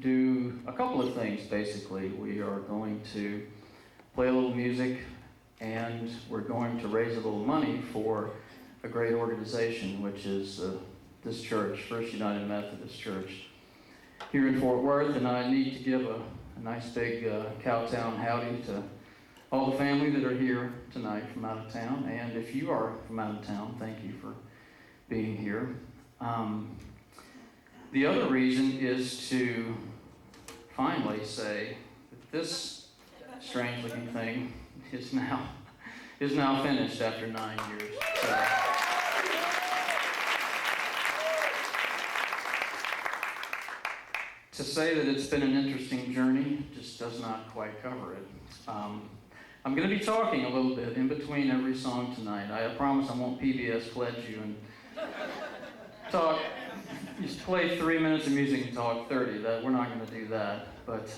do a couple of things, basically. We are going to play a little music, and we're going to raise a little money for a great organization, which is this church, First United Methodist Church, here in Fort Worth. And I need to give a nice big Cowtown howdy to all the family that are here tonight from out of town. And if you are from out of town, thank you for being here. The other reason is to finally say that this strange-looking thing is now finished after 9 years. To say that it's been an interesting journey just does not quite cover it. I'm going to be talking a little bit in between every song tonight. I promise I won't PBS pledge you and talk. Just play 3 minutes of music and talk 30. We're not going to do that. But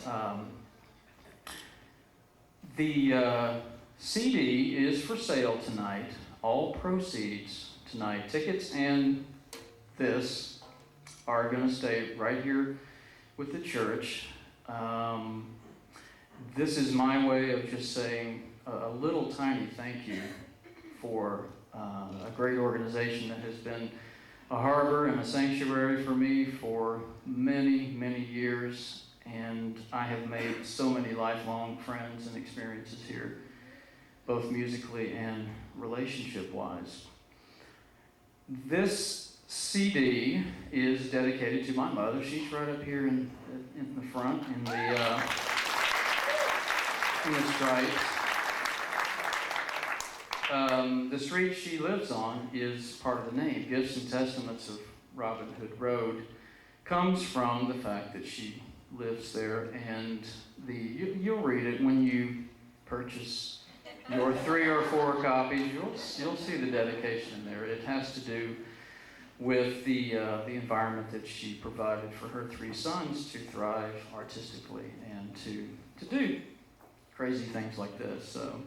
the CD is for sale tonight. All proceeds tonight, tickets and this, are going to stay right here with the church. This is my way of just saying a little tiny thank you for a great organization that has been a harbor and a sanctuary for me for many, many years, and I have made so many lifelong friends and experiences here, both musically and relationship-wise. This CD is dedicated to my mother. She's right up here in the front in the stripes. The street she lives on is part of the name. Gifts and Testaments of Robin Hood Road comes from the fact that she lives there, and you'll read it when you purchase your 3 or 4 copies. You'll see the dedication in there. It has to do with the environment that she provided for her 3 sons to thrive artistically and to do crazy things like this. So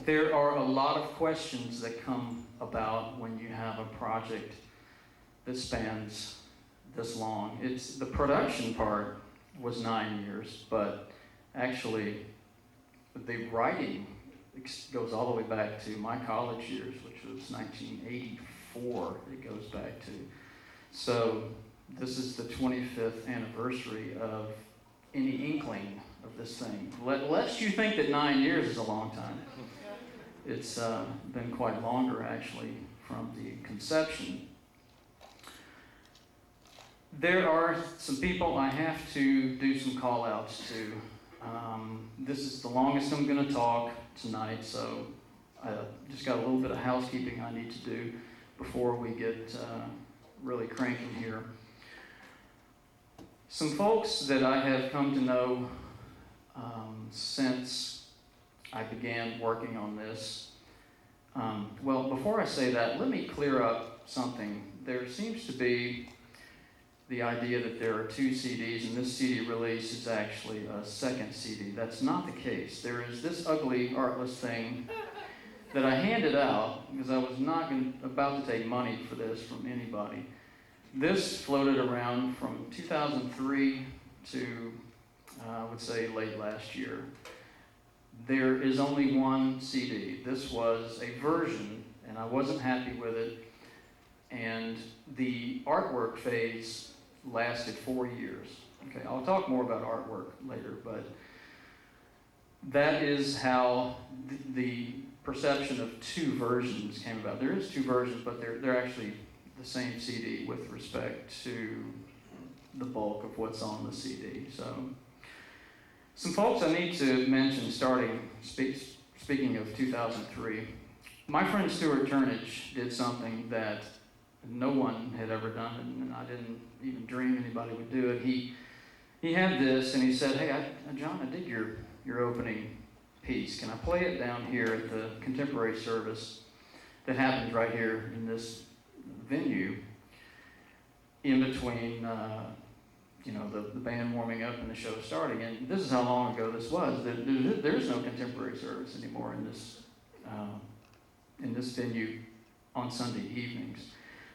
there are a lot of questions that come about when you have a project that spans this long. The production part was 9 years, but actually the writing goes all the way back to my college years, which was 1984 it goes back to. So this is the 25th anniversary of any inkling of this thing. Lest you think that 9 years is a long time. It's been quite longer, actually, from the conception. There are some people I have to do some call-outs to. This is the longest I'm going to talk tonight, so I just got a little bit of housekeeping I need to do before we get really cranking here. Some folks that I have come to know since I began working on this. Well, before I say that, let me clear up something. There seems to be the idea that there are 2 CDs, and this CD release is actually a second CD. That's not the case. There is this ugly, artless thing that I handed out because I was not about to take money for this from anybody. This floated around from 2003 to, I would say, late last year. There is only 1 CD. This was a version, and I wasn't happy with it. And the artwork phase lasted 4 years. Okay, I'll talk more about artwork later, but that is how the perception of 2 versions came about. There is 2 versions, but they're actually the same CD with respect to the bulk of what's on the CD. So, some folks I need to mention, speaking of 2003, my friend Stuart Turnage did something that no one had ever done, and I didn't even dream anybody would do it. He had this, and he said, "Hey, John, I did your opening piece. Can I play it down here at the contemporary service that happens right here in this venue, in between the band warming up and the show starting?" And this is how long ago this was. There's no contemporary service anymore in this venue on Sunday evenings.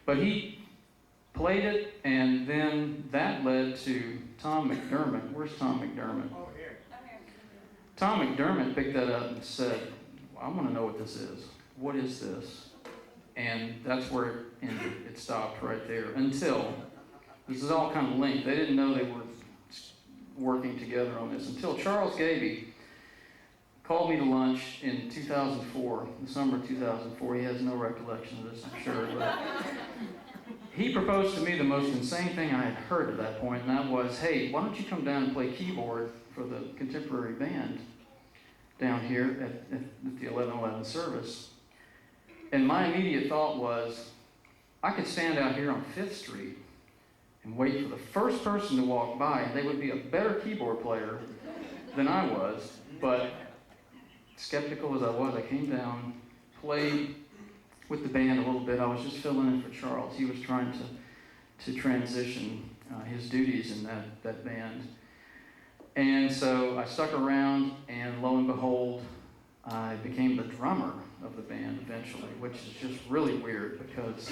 But he played it, and then that that led to Tom McDermott. Where's Tom McDermott? Oh, here. Tom McDermott picked that up and said, I want to know what this is. What is this? And that's where it ended. It stopped right there until, this is all kind of linked. They didn't know they were working together on this until Charles Gaby called me to lunch in 2004, the summer of 2004. He has no recollection of this, I'm sure. But he proposed to me the most insane thing I had heard at that point, and that was, hey, why don't you come down and play keyboard for the contemporary band down here at the 11:11 service? And my immediate thought was, I could stand out here on 5th Street and wait for the first person to walk by, and they would be a better keyboard player than I was. But skeptical as I was, I came down, played with the band a little bit. I was just filling in for Charles. He was trying to transition his duties in that band. And so I stuck around, and lo and behold, I became the drummer of the band eventually, which is just really weird because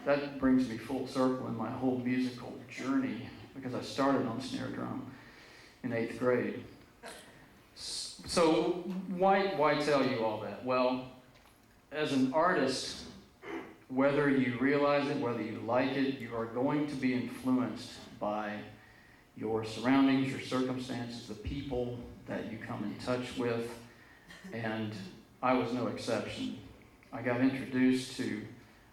that brings me full circle in my whole musical journey, because I started on snare drum in 8th grade. So why tell you all that? Well, as an artist, whether you realize it, whether you like it, you are going to be influenced by your surroundings, your circumstances, the people that you come in touch with, and I was no exception. I got introduced to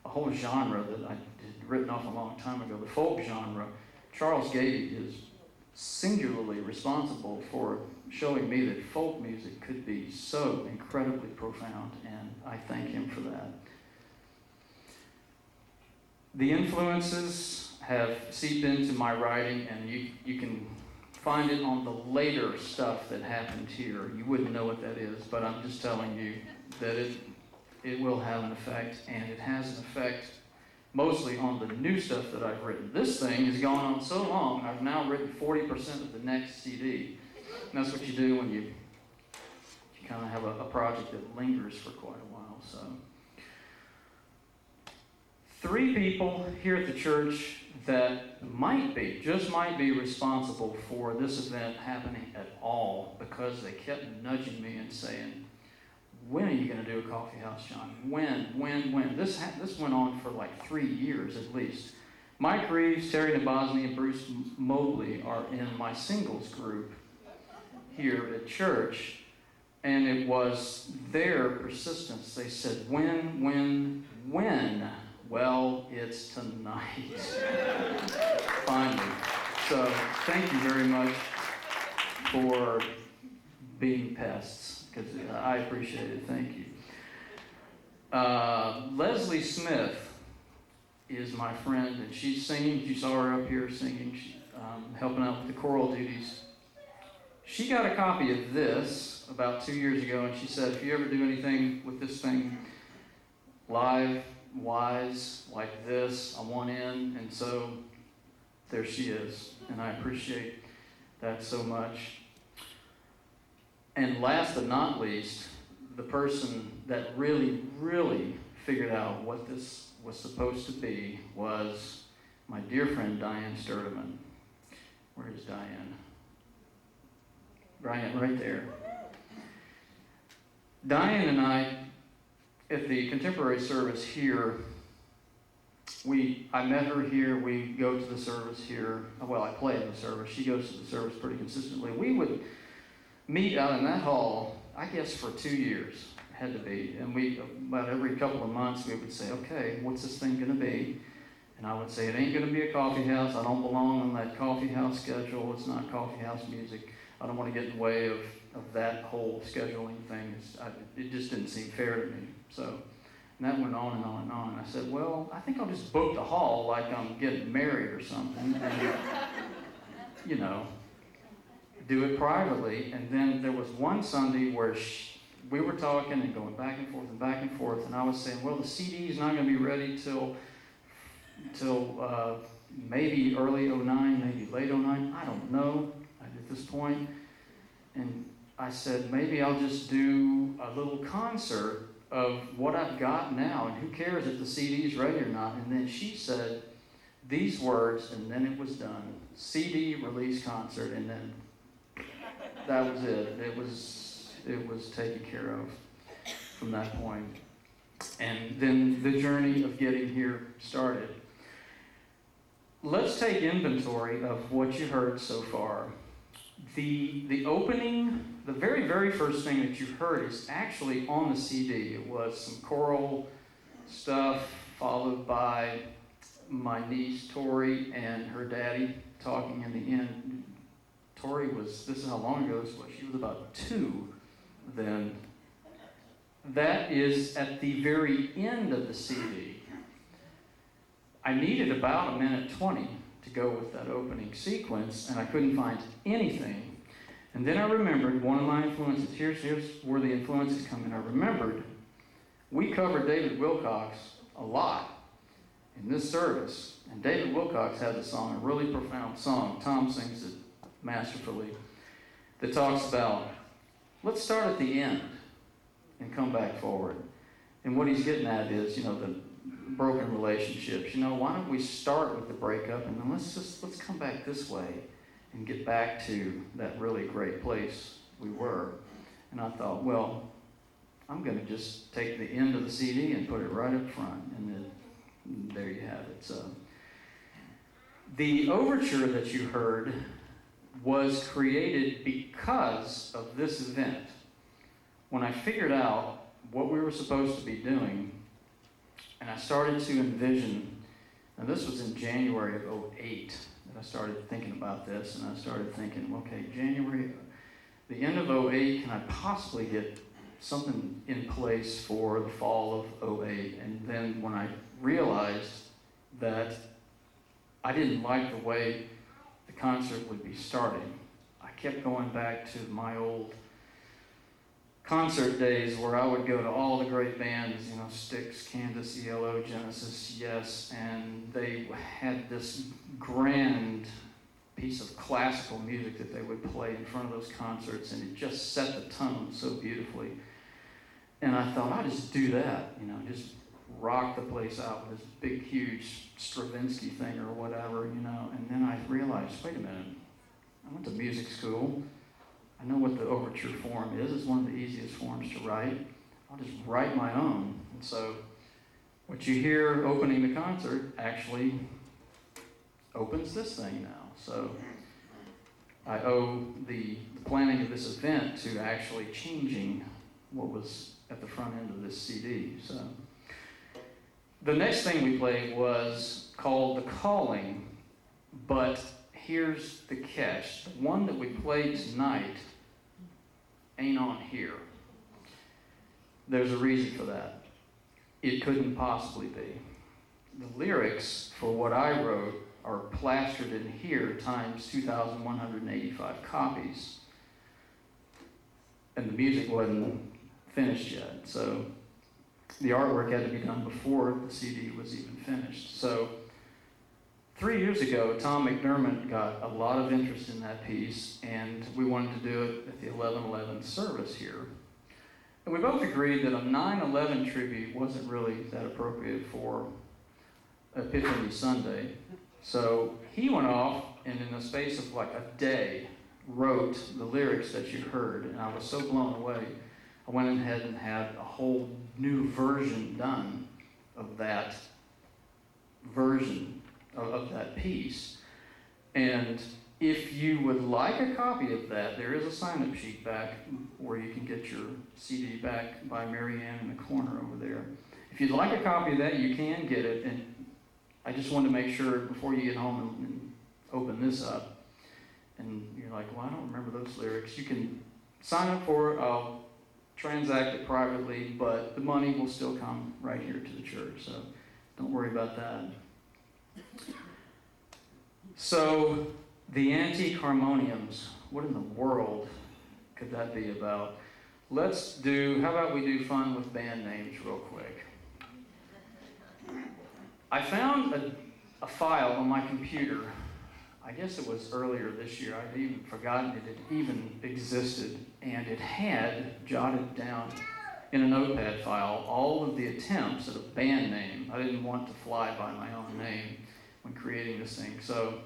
a whole genre that I had written off a long time ago, the folk genre. Charles Gaby is singularly responsible for showing me that folk music could be so incredibly profound, and I thank him for that. The influences have seeped into my writing, and you can find it on the later stuff that happened here. You wouldn't know what that is, but I'm just telling you that it will have an effect, and it has an effect mostly on the new stuff that I've written. This thing has gone on so long, I've now written 40% of the next CD. And that's what you do when you kind of have a project that lingers for quite a while. So, 3 people here at the church that just might be responsible for this event happening at all, because they kept nudging me and saying, when are you going to do a coffee house, John? When? This went on for like 3 years at least. Mike Reeves, Terry Nabosny, and Bruce Mobley are in my singles group here at church, and it was their persistence. They said, when? Well, it's tonight. Finally. So thank you very much for being pests, because I appreciate it. Thank you. Leslie Smith is my friend, and she's singing. You saw her up here singing, helping out with the choral duties. She got a copy of this about 2 years ago, and she said, if you ever do anything with this thing live-wise like this, I want in. And so there she is, and I appreciate that so much. And last but not least, the person that really, really figured out what this was supposed to be was my dear friend Diane Sturdeman. Where is Diane? Right there. Diane and I, at the contemporary service here, I met her here. We go to the service here. Well, I play in the service. She goes to the service pretty consistently. We would meet out in that hall, I guess, for 2 years. It had to be. And about every couple of months, we would say, okay, what's this thing going to be? And I would say, it ain't going to be a coffee house. I don't belong on that coffee house schedule. It's not coffee house music. I don't want to get in the way of that whole scheduling thing. It just didn't seem fair to me. So, and that went on and on and on. I said, well, I think I'll just book the hall like I'm getting married or something. And, do it privately. And then there was one Sunday where we were talking and going back and forth, and I was saying, well, the CD is not going to be ready till maybe early 09, maybe late 09. I don't know at this point. And I said, maybe I'll just do a little concert of what I've got now, and who cares if the CD's ready or not. And then she said, these words, and then it was done. CD release concert, and then that was it. It was taken care of from that point. And then the journey of getting here started. Let's take inventory of what you heard so far. The opening, the very, very first thing that you heard is actually on the CD. It was some choral stuff followed by my niece Tori and her daddy talking in the end. Tori was, this is how long ago this was, she was about 2 then. That is at the very end of the CD. I needed about 1:20 to go with that opening sequence, and I couldn't find anything. And then I remembered one of my influences. Here's where the influences come in. I remembered we covered David Wilcox a lot in this service. And David Wilcox has a song, a really profound song. Tom sings it masterfully, that talks about, let's start at the end and come back forward. And what he's getting at is, the broken relationships. Why don't we start with the breakup, and then let's come back this way and get back to that really great place we were. And I thought, well, I'm going to just take the end of the CD and put it right up front, and then there you have it. So the overture that you heard was created because of this event. When I figured out what we were supposed to be doing, and I started to envision, and this was in January of 2008 that I started thinking about this, and I started thinking, okay, January, the end of 2008, can I possibly get something in place for the fall of 2008? And then when I realized that I didn't like the way the concert would be starting, I kept going back to my old concert days where I would go to all the great bands, Styx, Candace, ELO, Genesis, Yes, and they had this grand piece of classical music that they would play in front of those concerts, and it just set the tone so beautifully. And I thought, I'll just do that, just rock the place out with this big, huge Stravinsky thing or whatever, and then I realized, wait a minute, I went to music school. I know what the overture form is. It's one of the easiest forms to write. I'll just write my own. And so what you hear opening the concert actually opens this thing now. So I owe the planning of this event to actually changing what was at the front end of this CD. So the next thing we played was called The Calling, but here's the catch. The one that we played tonight ain't on here. There's a reason for that. It couldn't possibly be. The lyrics for what I wrote are plastered in here times 2,185 copies. And the music wasn't finished yet. So the artwork had to be done before the CD was even finished. So 3 years ago, Tom McDermott got a lot of interest in that piece, and we wanted to do it at the 11/11 service here. And we both agreed that a 9/11 tribute wasn't really that appropriate for Epiphany Sunday. So he went off and in the space of like a day wrote the lyrics that you heard, and I was so blown away. I went ahead and had a whole new version done of that version of that piece. And if you would like a copy of that, there is a sign-up sheet back where you can get your CD back by Mary Ann in the corner over there. If you'd like a copy of that, you can get it. And I just wanted to make sure before you get home and open this up, and you're like, well, I don't remember those lyrics. You can sign up for it. I'll transact it privately, but the money will still come right here to the church. So don't worry about that. So, the antique harmoniums, what in the world could that be about? How about we do fun with band names real quick? I found a file on my computer. I guess it was earlier this year. I'd even forgotten it even existed, and it had jotted down in a notepad file all of the attempts at a band name. I didn't want to fly by my own name. when creating this thing. So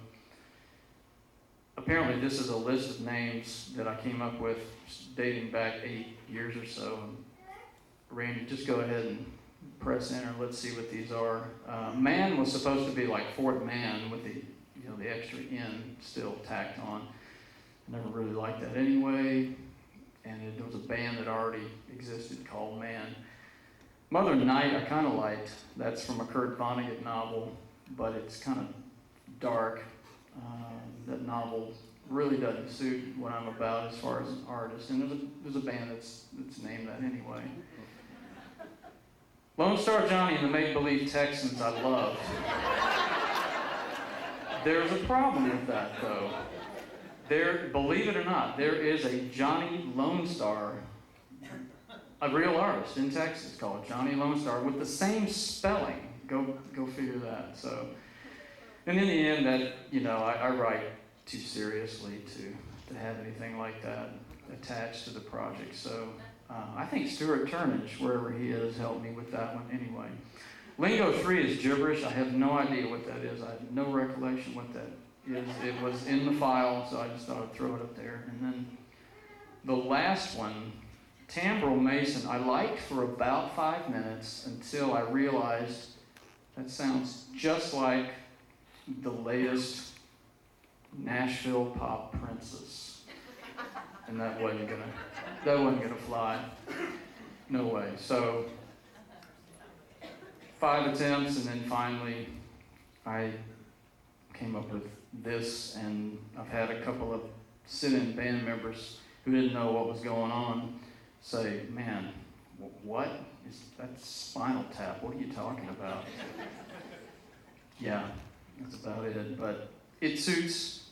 apparently this is a list of names that I came up with dating back 8 years or so. And Randy, just go ahead and press enter. Let's see what these are. Man was supposed to be like fourth man with the the extra N still tacked on. I never really liked that anyway. And there was a band that already existed called Man. Mother Night I kind of liked. That's from a Kurt Vonnegut novel, but it's kind of dark. That novel really doesn't suit what I'm about as far as an artist. And there's a band that's named that anyway. Lone Star Johnny and the Make Believe Texans I loved. There's a problem with that though. Believe it or not, there is a Johnny Lone Star, a real artist in Texas called Johnny Lone Star with the same spelling. Go figure that. So, and in the end, that I write too seriously to have anything like that attached to the project. So I think Stuart Turnage, wherever he is, helped me with that one anyway. Lingo 3 is gibberish. I have no idea what that is. I have no recollection what that is. It was in the file, so I just thought I'd throw it up there. And then the last one, Timbrel Mason, I liked for about 5 minutes until I realized that sounds just like the latest Nashville pop princess. And that wasn't gonna fly. No way. So 5 attempts, and then finally I came up with this, and I've had a couple of sit-in band members who didn't know what was going on say, man, what? That's Spinal Tap, what are you talking about? Yeah, that's about it, but it just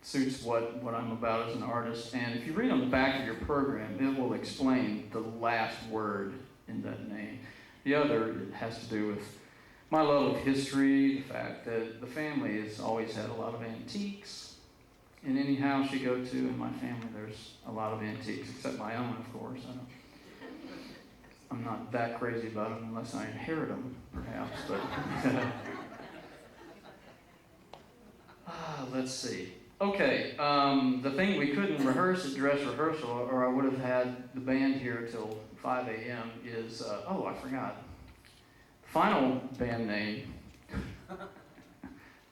suits what I'm about as an artist, and if you read on the back of your program, it will explain the last word in that name. The other, it has to do with my love of history, the fact that the family has always had a lot of antiques. In any house you go to in my family, there's a lot of antiques, except my own, of course. I'm not that crazy about them unless I inherit them, perhaps. But let's see. Okay, the thing we couldn't rehearse at dress rehearsal, or I would have had the band here till 5 a.m. is, I forgot. Final band name,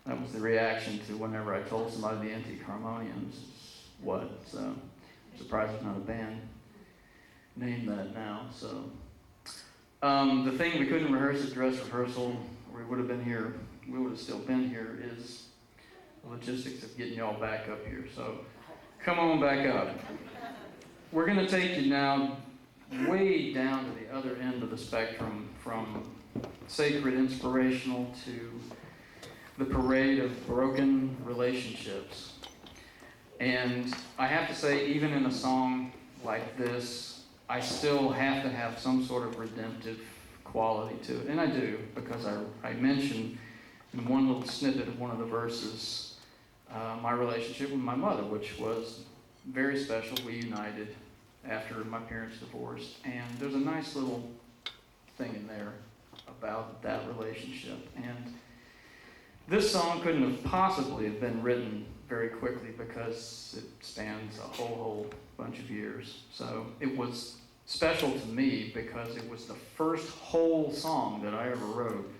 that was the reaction to whenever I told somebody the Antique Harmoniums is what, so I'm surprised it's not a band name that now, so. The thing we couldn't rehearse at dress rehearsal, or we would have still been here, is the logistics of getting y'all back up here, so come on back up. We're gonna take you now way down to the other end of the spectrum, from sacred inspirational to the parade of broken relationships. And I have to say, even in a song like this, I still have to have some sort of redemptive quality to it. And I do, because I mentioned in one little snippet of one of the verses my relationship with my mother, which was very special. We united after my parents divorced. And there's a nice little thing in there about that relationship. And this song couldn't have possibly have been written very quickly because it spans a whole bunch of years. So it was special to me because it was the first whole song that I ever wrote.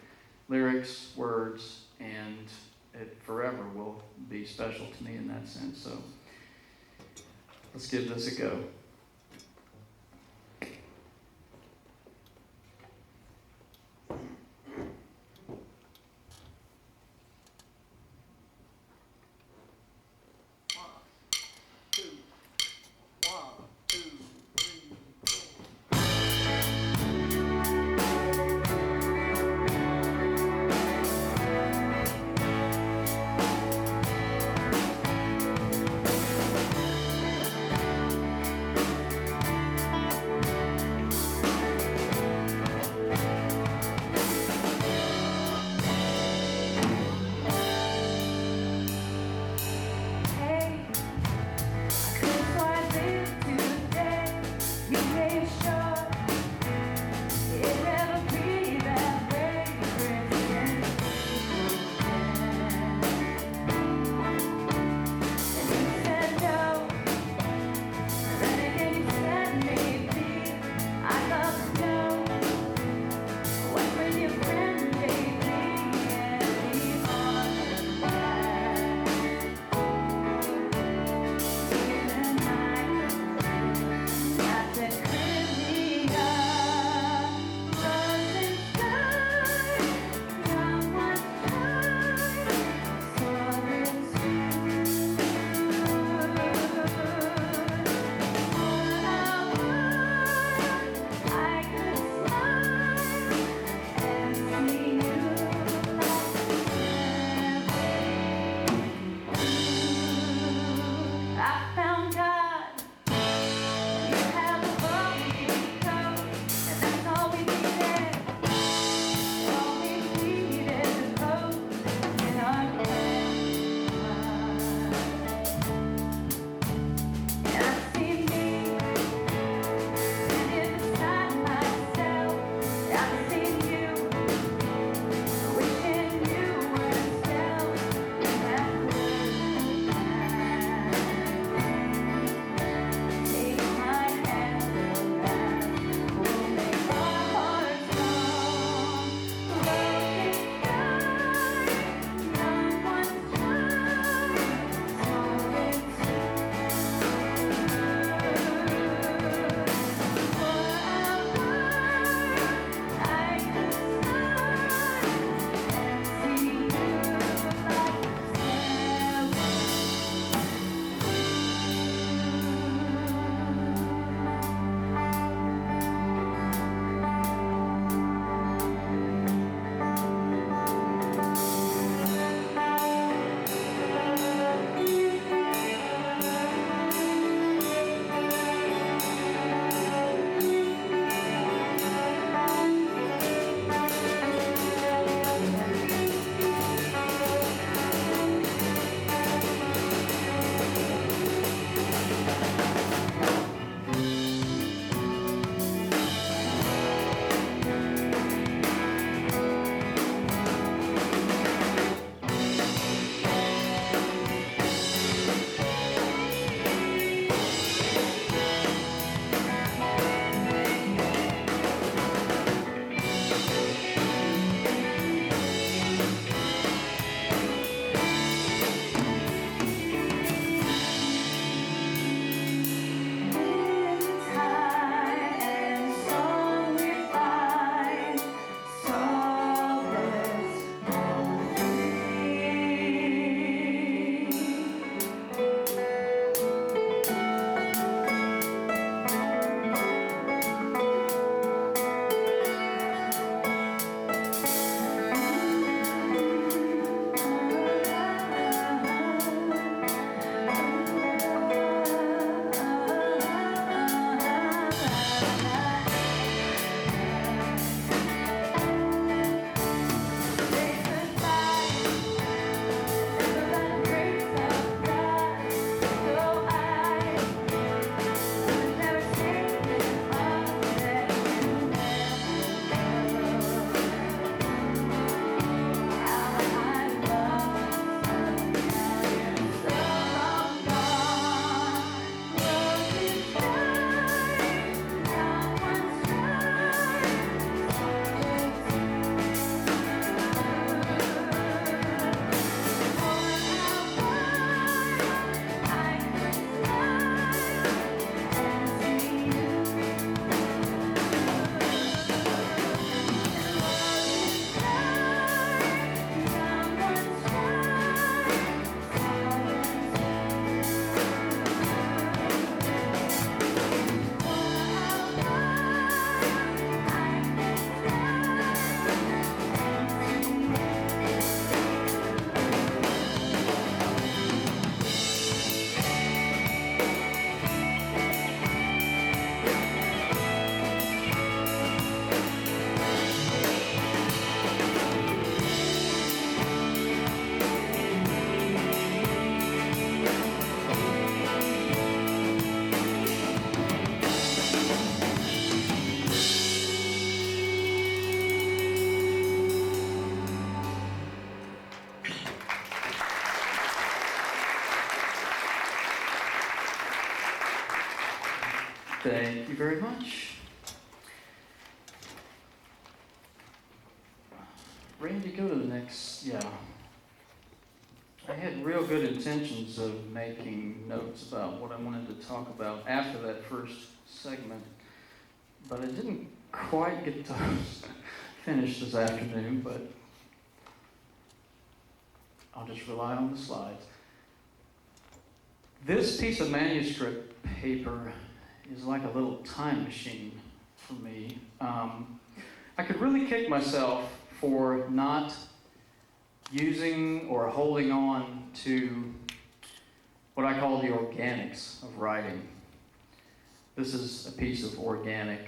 Lyrics, words, and it forever will be special to me in that sense. So let's give this a go. Thank you very much. Randy, go to the next, yeah. I had real good intentions of making notes about what I wanted to talk about after that first segment, but I didn't quite get to finish this afternoon, but I'll just rely on the slides. This piece of manuscript paper is like a little time machine for me. I could really kick myself for not using or holding on to what I call the organics of writing. This is a piece of organic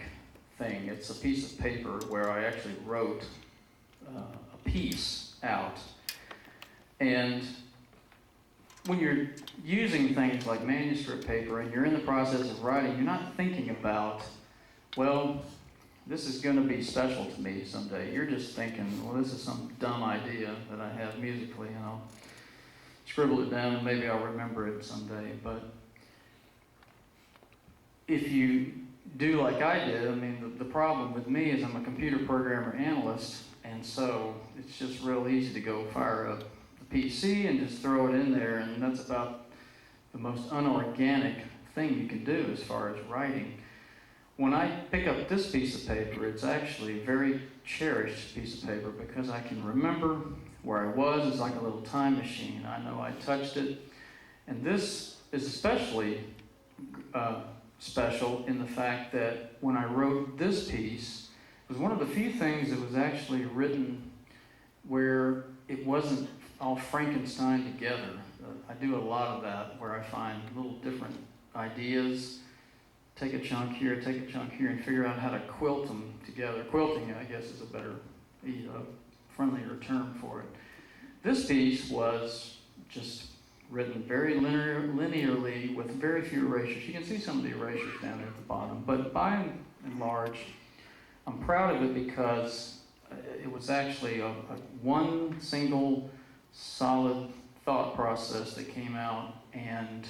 thing. It's a piece of paper where I actually wrote a piece out. And when you're using things like manuscript paper and you're in the process of writing, you're not thinking about, well, this is going to be special to me someday. You're just thinking, well, this is some dumb idea that I have musically, and I'll scribble it down and maybe I'll remember it someday. But if you do like I did, I mean, the problem with me is I'm a computer programmer analyst, and so it's just real easy to go fire up the PC and just throw it in there, and that's about the most unorganic thing you can do as far as writing. When I pick up this piece of paper, it's actually a very cherished piece of paper because I can remember where I was. It's like a little time machine. I know I touched it. And this is especially special in the fact that when I wrote this piece, it was one of the few things that was actually written where it wasn't all Frankenstein together. I do a lot of that where I find little different ideas, take a chunk here, and figure out how to quilt them together. Quilting, I guess, is a better, friendlier term for it. This piece was just written very linearly with very few erasures. You can see some of the erasures down there at the bottom, but by and large, I'm proud of it because it was actually a one single solid thought process that came out, and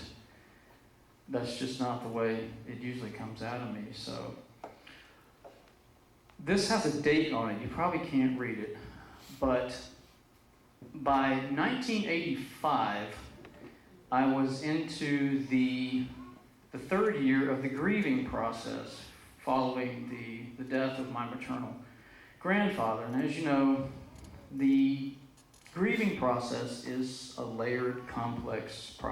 that's just not the way it usually comes out of me. So this has a date on it. You probably can't read it, but by 1985, I was into the third year of the grieving process following the death of my maternal grandfather. And as you know, the grieving process is a layered, complex process.